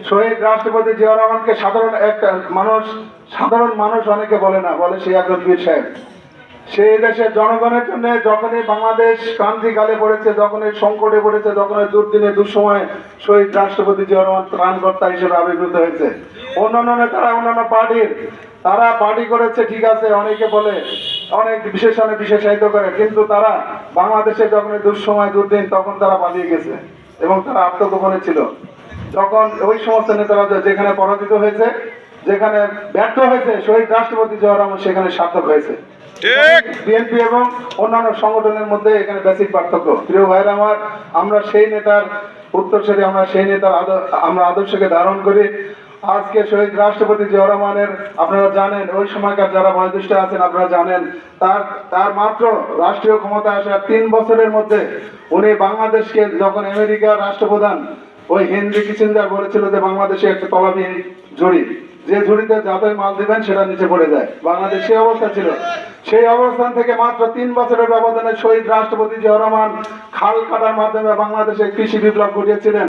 শহীদ রাষ্ট্রপতি জিয়াউর রহমানকে সাধারণ মানুষ অনেকে বলে না, বলে সে একজন বীর সাহেব। সেই দেশের জনগণের জন্য যখনই বাংলাদেশ ক্রান্তিকালে পড়েছে, যখনই সংকটে পড়েছে, যখনই দুর্দিনে দুঃসময়ে শহীদ রাষ্ট্রপতি জিয়াউর রহমান ত্রাণকর্তা হিসেবে আবির্ভূত হয়েছে। অন্যান্য নেতারা অন্যান্য তারা পার্টি করেছে, ঠিক আছে, অনেকে বলে অনেক বিশেষায়িত করে, কিন্তু তারা বাংলাদেশে যখন দুঃসময় দুর্দিন তখন তারা পালিয়ে গেছে এবং তারা আত্মগোপনে ছিল। যখন ওই সমস্ত নেতারা যেখানে পরাজিত হয়েছে, যেখানে ব্যর্থ হয়েছে, শহীদ রাষ্ট্রপতি জিয়াউর রহমান সেখানে সার্থক হয়েছে। বিএনপি এবং অন্যান্য সংগঠনের মধ্যে এখানে বেসিক পার্থক্য। প্রিয় ভাইরা আমার, আমরা সেই নেতার উত্তরসূরি, আমরা সেই নেতার আমরা আদর্শকে ধারণ করি। আজকে শহীদ রাষ্ট্রপতি জিয়াউর রহমানের, আপনারা জানেন, ওই সময়কার যারা বয়োজ্যেষ্ঠ আছেন আপনারা জানেন, তার মাত্র রাষ্ট্রীয় ক্ষমতা আসার 3 বছরের মধ্যে উনি বাংলাদেশকে, যখন আমেরিকার রাষ্ট্রপ্রধান ওই হেনরি কিসিঞ্জার বলেছিল যে বাংলাদেশে একটা তলাবিহীন ঝুড়ি, যে ঝুড়িতে যাদের মাল দিবেন সেটা নিচে পড়ে যায়, বাংলাদেশ সেই অবস্থা ছিল। সেই অবস্থান থেকে মাত্র 3 বছরের ব্যবধানে শহীদ রাষ্ট্রপতি জিয়াউর রহমান খাল কাটার মাধ্যমে বাংলাদেশে কৃষি বিপ্লব ঘটিয়েছিলেন।